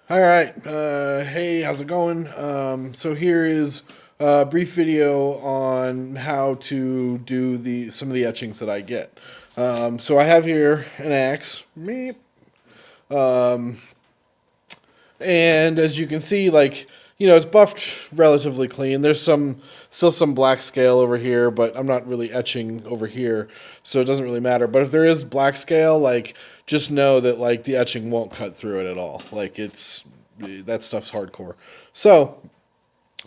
All right. Hey, how's it going? So here is a brief video on how to do some of the etchings that I get. So I have here an axe, meep, and as you can see, it's buffed relatively clean. There's still some black scale over here, but I'm not really etching over here, so it doesn't really matter. But if there is black scale, just know that the etching won't cut through it at all. That stuff's hardcore. So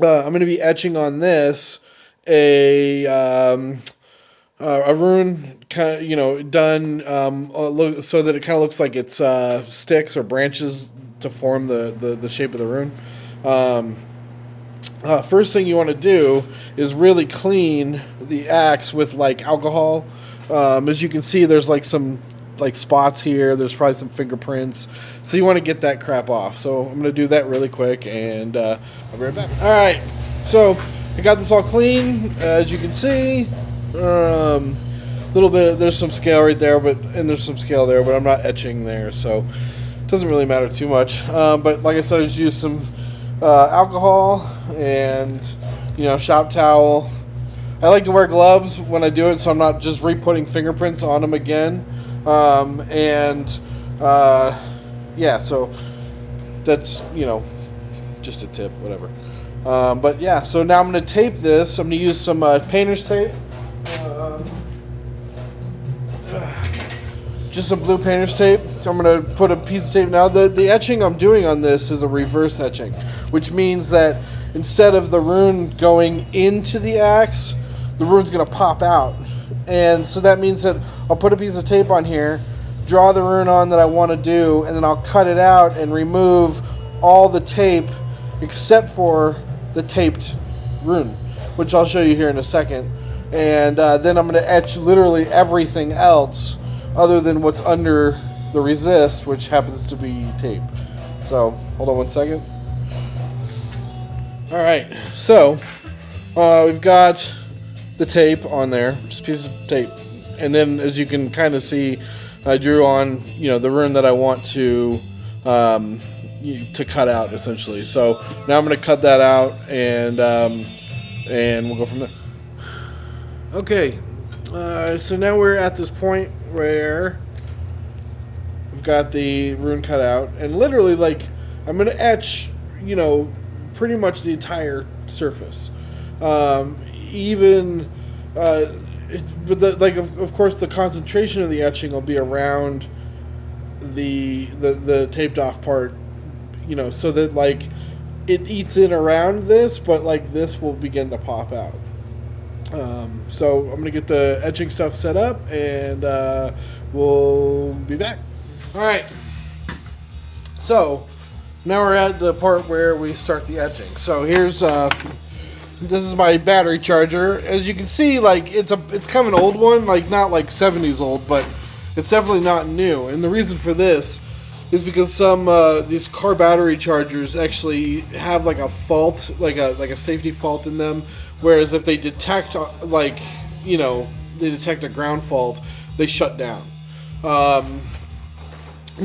I'm going to be etching on this a rune, kind of, done so that it kind of looks like it's sticks or branches to form the shape of the rune. First thing you want to do is really clean the axe with alcohol. As you can see, there's some spots here. There's probably some fingerprints, so you want to get that crap off. So I'm gonna do that really quick, and I'll be right back. All right, so I got this all clean, as you can see. Little bit. There's some scale right there, and there's some scale there, but I'm not etching there, so it doesn't really matter too much. But like I said, I just used some alcohol and shop towel. I like to wear gloves when I do it, so I'm not just re-putting fingerprints on them again. Yeah, so that's just a tip, whatever. But yeah, so now I'm going to tape this. I'm going to use some painter's tape. Just some blue painter's tape. So I'm going to put a piece of tape. Now the etching I'm doing on this is a reverse etching, which means that instead of the rune going into the axe, the rune's going to pop out. And so that means that I'll put a piece of tape on here, draw the rune on that I want to do, and then I'll cut it out and remove all the tape except for the taped rune, which I'll show you here in a second. And then I'm going to etch literally everything else other than what's under the resist, which happens to be tape. So hold on one second. All right, so we've got the tape on there, just pieces of tape, and then as you can kind of see, I drew on the rune that I want to cut out essentially. So now I'm going to cut that out, and we'll go from there. Okay, so now we're at this point where we've got the rune cut out, and literally I'm going to etch pretty much the entire surface. Even but of course the concentration of the etching will be around the taped off part, so that it eats in around this, but this will begin to pop out. So I'm gonna get the etching stuff set up, and we'll be back. All right, so now we're at the part where we start the etching. So here's this is my battery charger. As you can see, it's kind of an old one, not 70s old, but it's definitely not new. And the reason for this is because some these car battery chargers actually have a fault, like a safety fault in them. Whereas if they detect they detect a ground fault, they shut down. Now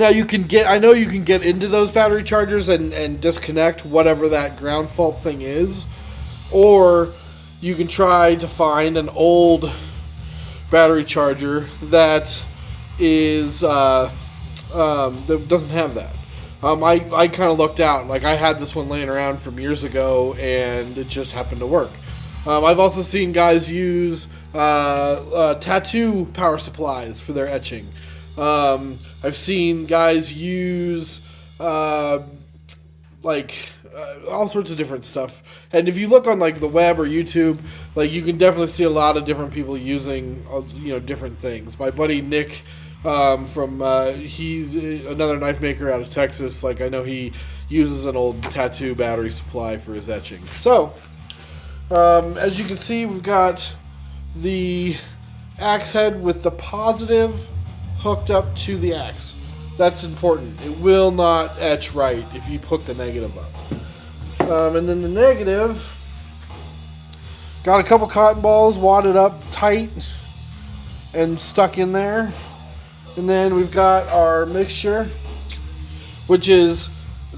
I know you can get into those battery chargers and disconnect whatever that ground fault thing is. Or you can try to find an old battery charger that is that doesn't have that. I kind of looked out. I had this one laying around from years ago, and it just happened to work. I've also seen guys use tattoo power supplies for their etching. I've seen guys use all sorts of different stuff. And if you look on the web or YouTube, you can definitely see a lot of different people using different things. My buddy Nick he's another knife maker out of Texas. I know he uses an old tattoo battery supply for his etching. So as you can see, we've got the axe head with the positive hooked up to the axe. That's important. It will not etch right if you hook the negative up. And then the negative, got a couple cotton balls wadded up tight and stuck in there. And then we've got our mixture, which is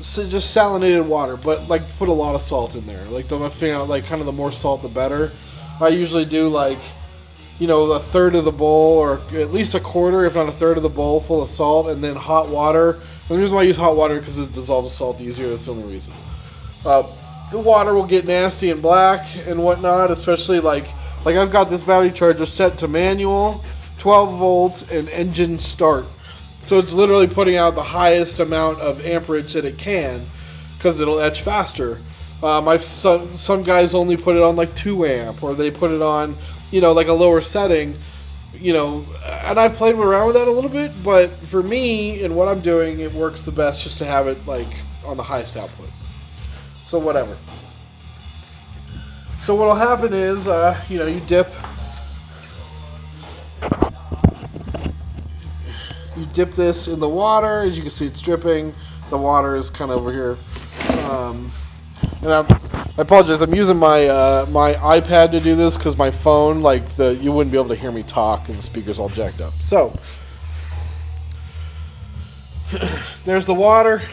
just salinated water, but like put a lot of salt in there. Like don't figure out like kind of the more salt the better. I usually do like, you know, a third of the bowl or at least a quarter, if not a third of the bowl full of salt, and then hot water. And the reason why I use hot water because it dissolves the salt easier. That's the only reason. The water will get nasty and black and whatnot, especially like I've got this battery charger set to manual, 12 volts, and engine start. So it's literally putting out the highest amount of amperage that it can because it'll etch faster. Some guys only put it on like 2 amp, or they put it on, you know, like a lower setting, you know, and I've played around with that a little bit, but for me and what I'm doing, it works the best just to have it like on the highest output. So whatever. So what'll happen is, you know, you dip this in the water. As you can see, it's dripping. The water is kind of over here. And I apologize. I'm using my my iPad to do this because my phone, like you wouldn't be able to hear me talk because the speaker's all jacked up. So there's the water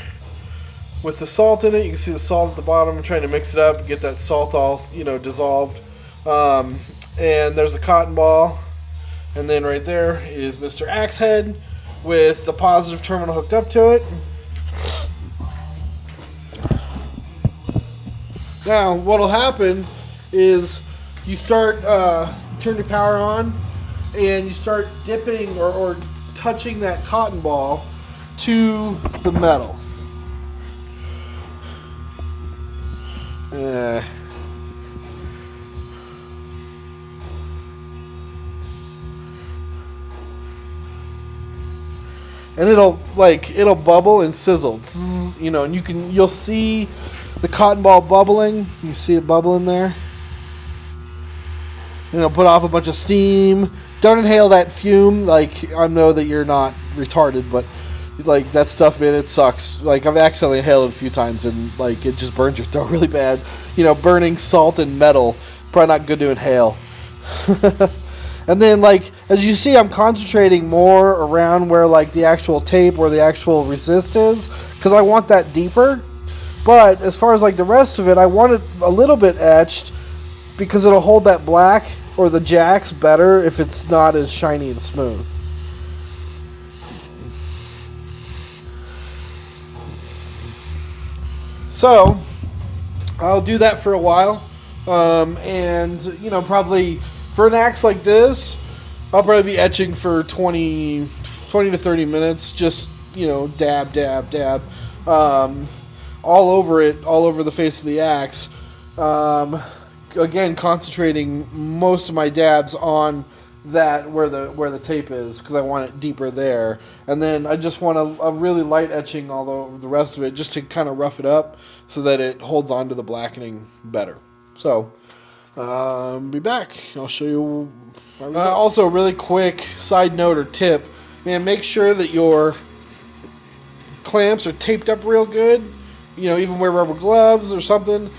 with the salt in it. You can see the salt at the bottom. I'm trying to mix it up, get that salt all, you know, dissolved. And there's the cotton ball, and then right there is Mr. Axe Head with the positive terminal hooked up to it. Now, what'll happen is you start turn your power on, and you start dipping or touching that cotton ball to the metal. And it'll bubble and sizzle, you know, and you'll see the cotton ball bubbling. You see it bubbling there, and it'll put off a bunch of steam. Don't inhale that fume. Like, I know that you're not retarded, but like that stuff, man, it sucks. Like, I've accidentally inhaled it a few times, and like it just burns your throat really bad. You know, burning salt and metal, probably not good to inhale. And then, like, as you see, I'm concentrating more around where, like, the actual tape or the actual resist is, because I want that deeper. But as far as, like, the rest of it, I want it a little bit etched because it'll hold that black or the jacks better if it's not as shiny and smooth. So I'll do that for a while, and, you know, probably for an axe like this, I'll probably be etching for 20 to 30 minutes, just, you know, dab, dab, dab, all over it, all over the face of the axe. Again, concentrating most of my dabs on that where the tape is, because I want it deeper there. And then I just want a really light etching all over the rest of it, just to kind of rough it up so that it holds on to the blackening better. So be back. I'll show you. Also, really quick side note or tip, man, make sure that your clamps are taped up real good. You know, even wear rubber gloves or something.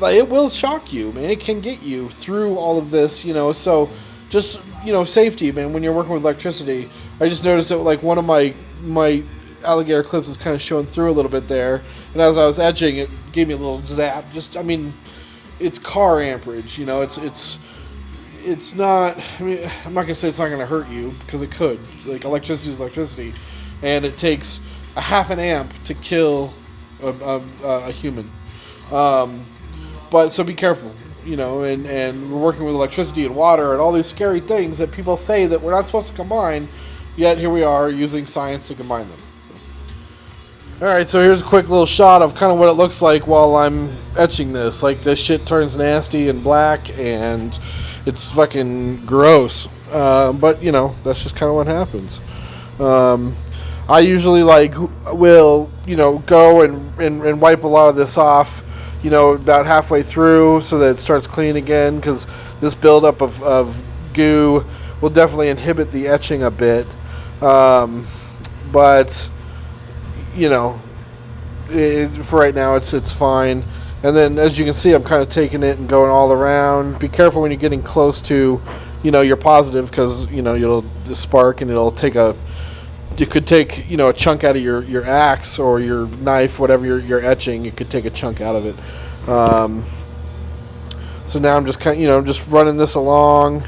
It will shock you, man. It can get you through all of this, you know. So just, you know, safety, man. When you're working with electricity, I just noticed that, like, one of my alligator clips is kind of showing through a little bit there, and as I was etching, it gave me a little zap. Just, I mean, it's car amperage, you know. It's not. I mean, I'm not gonna say it's not gonna hurt you, because it could. Like, electricity is electricity, and it takes a half an amp to kill a human. But so be careful, you know. And we're working with electricity and water and all these scary things that people say that we're not supposed to combine. Yet here we are using science to combine them. Alright, so here's a quick little shot of kind of what it looks like while I'm etching this. Like, this shit turns nasty and black, and it's fucking gross. But, you know, that's just kind of what happens. I usually, like, will, you know, go and wipe a lot of this off, you know, about halfway through so that it starts clean again, because this buildup of goo will definitely inhibit the etching a bit. But, you know, for right now, it's fine. And then, as you can see, I'm kind of taking it and going all around. Be careful when you're getting close to, you know, your positive, because, you know, you'll spark and it'll take a you could take, a chunk out of your axe or your knife, whatever you're etching. You could take a chunk out of it. So now I'm just just running this along,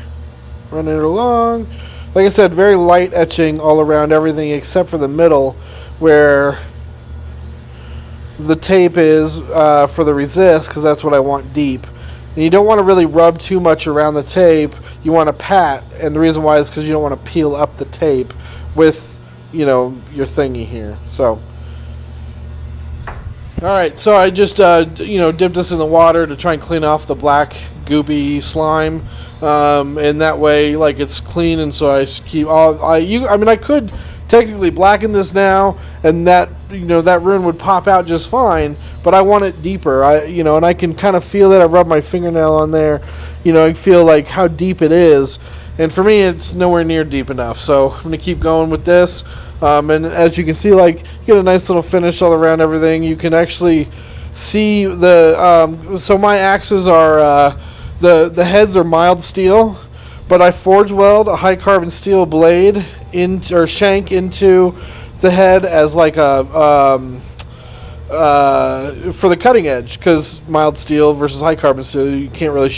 running it along. Like I said, very light etching all around everything except for the middle, where the tape is for the resist, because that's what I want deep. And you don't want to really rub too much around the tape. You want to pat, and the reason why is because you don't want to peel up the tape with, your thingy here. So, all right. So I just, dipped this in the water to try and clean off the black goopy slime, and that way, like, it's clean. And so I keep all. I could technically blacken this now, and that that rune would pop out just fine, but I want it deeper. And I can kind of feel it. I rub my fingernail on there, I feel like how deep it is, and for me it's nowhere near deep enough. So I'm gonna keep going with this, and as you can see, like, you get a nice little finish all around everything. You can actually see the so my axes are the heads are mild steel, but I forge weld a high carbon steel blade shank into the head as like a for the cutting edge, because mild steel versus high carbon steel, you can't really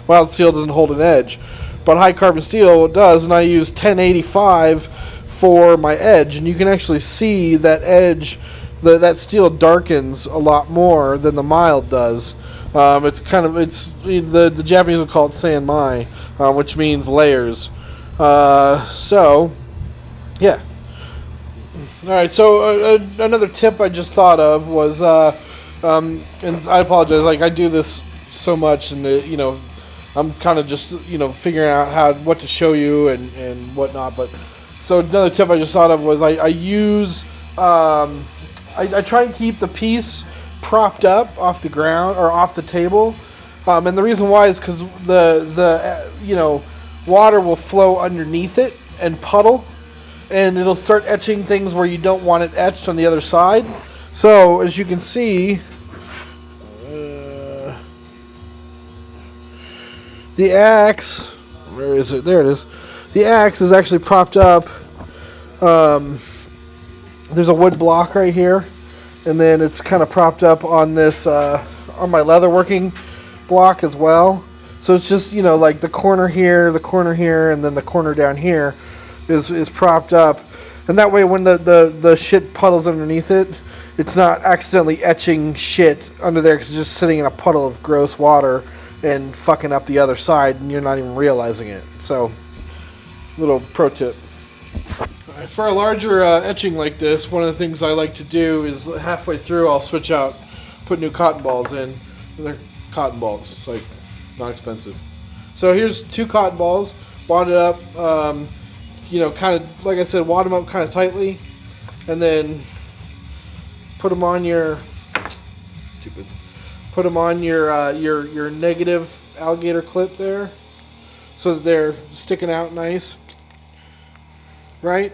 mild steel doesn't hold an edge, but high carbon steel does, and I use 1085 for my edge, and you can actually see that edge, that steel darkens a lot more than the mild does. The Japanese would call it sanmai, which means layers. So, yeah. All right. So another tip I just thought of was, and I apologize. Like, I do this so much, and I'm kind of just figuring out what to show you and whatnot. But so another tip I just thought of was I use I try and keep the piece propped up off the ground or off the table, and the reason why is because the water will flow underneath it and puddle, and it'll start etching things where you don't want it etched on the other side. So as you can see, the axe, where is it? There it is. The axe is actually propped up. There's a wood block right here, and then it's kind of propped up on this on my leatherworking block as well. So it's just like the corner here, and then the corner down here is propped up, and that way when the shit puddles underneath it, it's not accidentally etching shit under there because it's just sitting in a puddle of gross water and fucking up the other side, and you're not even realizing it. So, little pro tip. For a larger etching like this, one of the things I like to do is halfway through I'll switch out, put new cotton balls in. And they're cotton balls, it's like not expensive. So here's 2 cotton balls, wad it up, kind of like I said, wad them up kind of tightly, and then put them on your your negative alligator clip there, so that they're sticking out nice. Right,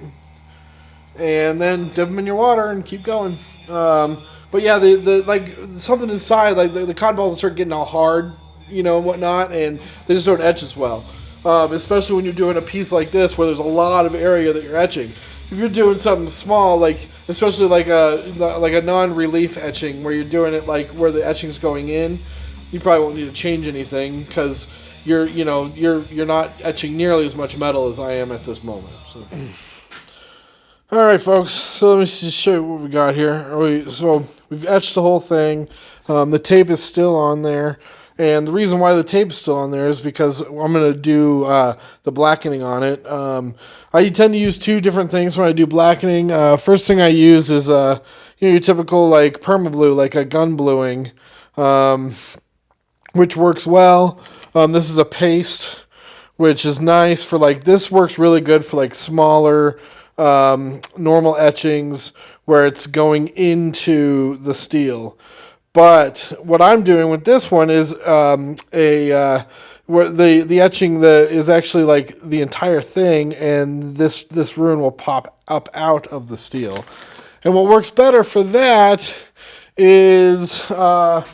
and then dip them in your water and keep going. But yeah, the like something inside, like the cotton balls start getting all hard, and whatnot, and they just don't etch as well. Especially when you're doing a piece like this where there's a lot of area that you're etching. If you're doing something small, like especially like a non-relief etching where you're doing it like where the etching's going in, you probably won't need to change anything because you're not etching nearly as much metal as I am at this moment. So. All right, folks. So let me just show you what we got here. So we've etched the whole thing. The tape is still on there, and the reason why the tape is still on there is because I'm going to do the blackening on it. I tend to use 2 different things when I do blackening. First thing I use is your typical like permablue, like a gun bluing, which works well. This is a paste, which is nice for like, this works really good for like smaller normal etchings where it's going into the steel. But what I'm doing with this one is where the etching is actually like the entire thing, and this rune will pop up out of the steel. And what works better for that is a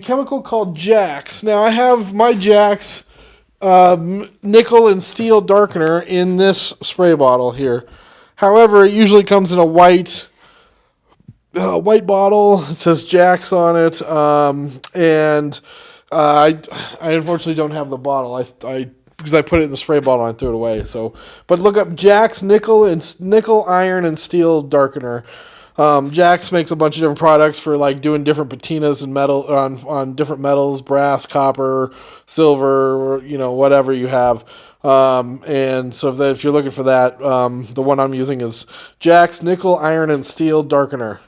chemical called Jax. Now I have my Jax nickel and steel darkener in this spray bottle here. However, it usually comes in a white bottle. It says Jax on it, and I unfortunately don't have the bottle. I because I put it in the spray bottle and I threw it away. So, but look up Jax nickel, iron, and steel darkener. Jax makes a bunch of different products for like doing different patinas and metal on different metals, brass, copper, silver, or, whatever you have. And so if you're looking for that, the one I'm using is Jax nickel, iron, and steel darkener.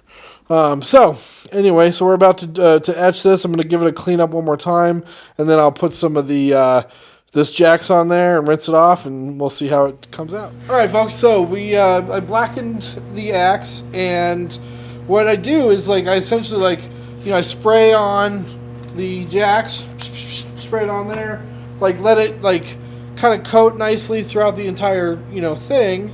So we're about to etch this. I'm going to give it a clean up one more time, and then I'll put some of the this Jax on there and rinse it off, and we'll see how it comes out. All right, folks. So I blackened the axe, and what I do is I essentially I spray on the Jax, spray it on there, let it kind of coat nicely throughout the entire thing.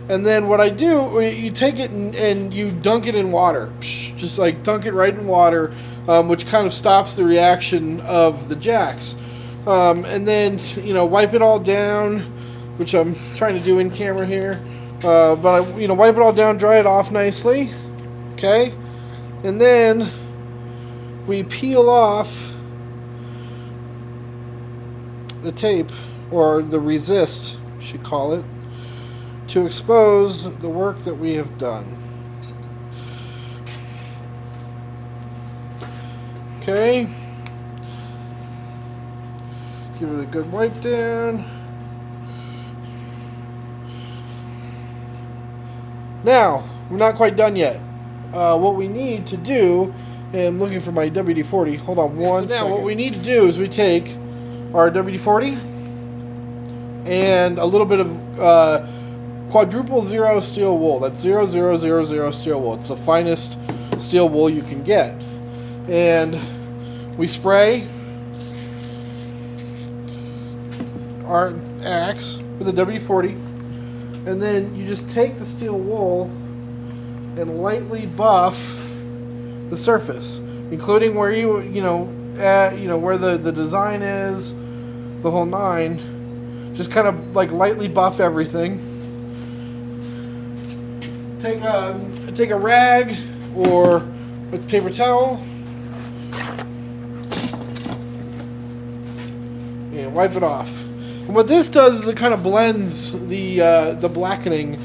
And then what I do, you take it and you dunk it in water. Just dunk it right in water, which kind of stops the reaction of the Jax. And then, wipe it all down, which I'm trying to do in camera here. But I, wipe it all down, dry it off nicely. Okay? And then we peel off the tape, or the resist, you should call it, to expose the work that we have done. Okay. Give it a good wipe down. Now, we're not quite done yet. What we need to do, and I'm looking for my WD-40. Hold on one second. Now, what we need to do is we take our WD-40 and a little bit of quadruple zero steel wool. That's 0000 steel wool. It's the finest steel wool you can get. And we spray our axe with a WD-40, and then you just take the steel wool and lightly buff the surface, including where where the design is, the whole nine. Just kind of lightly buff everything. Take a rag or a paper towel and wipe it off. And what this does is it kind of blends the blackening,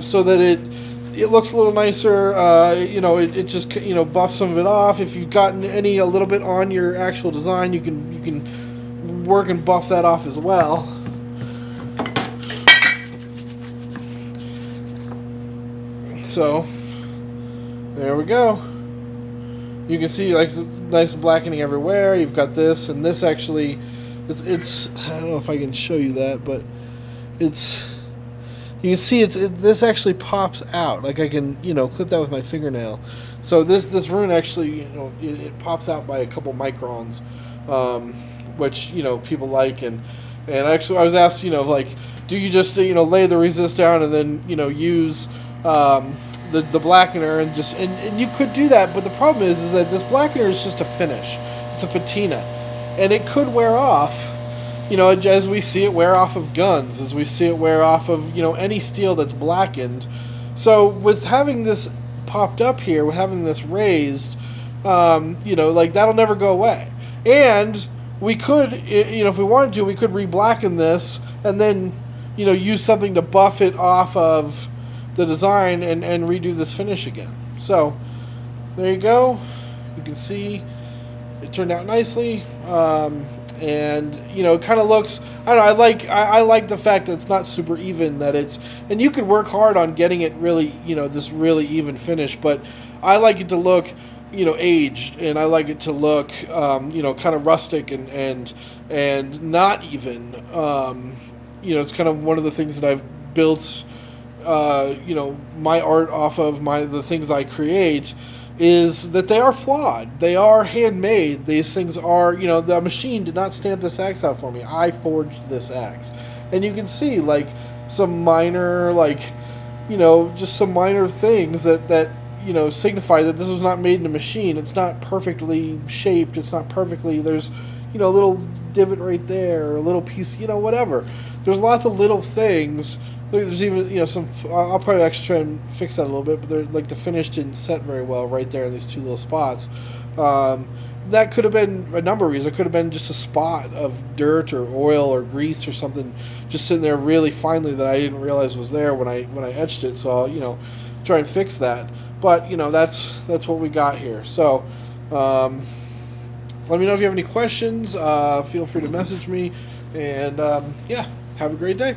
so that it looks a little nicer. It just buffs some of it off. If you've gotten a little bit on your actual design, you can work and buff that off as well. So there we go. You can see nice blackening everywhere. You've got this, and this actually, it's I don't know if I can show you that, but you can see this actually pops out. I can clip that with my fingernail. So this rune actually it pops out by a couple microns, which people like, and actually I was asked do you just lay the resist down and then use the blackener and you could do that, but the problem is that this blackener is just a finish. It's a patina, and it could wear off, as we see it wear off of guns, as we see it wear off of any steel that's blackened. So with having this popped up here, with having this raised, that'll never go away. And we could, if we wanted to, we could re-blacken this and then use something to buff it off of the design and redo this finish again. So there you go. You can see it turned out nicely, and it kind of looks, I don't know, I like the fact that it's not super even, that it's, and you could work hard on getting it really this really even finish, but I like it to look aged, and I like it to look kind of rustic and not even. It's kind of one of the things that I've built my art off of, the things I create, is that they are flawed. They are handmade. These things are, the machine did not stamp this axe out for me. I forged this axe. And you can see some minor, just some minor things that signify that this was not made in a machine. It's not perfectly shaped. It's not perfectly, there's, a little divot right there, or a little piece, whatever. There's lots of little things Look, there's even, you know, some. I'll probably actually try and fix that a little bit, but they're like the finish didn't set very well right there in these two little spots. Um, that could have been a number of reasons. It could have been just a spot of dirt or oil or grease or something just sitting there really finely that I didn't realize was there when I etched it. So I'll, you know, try and fix that. But you know, that's what we got here. So let me know if you have any questions. Feel free to message me, and yeah, have a great day.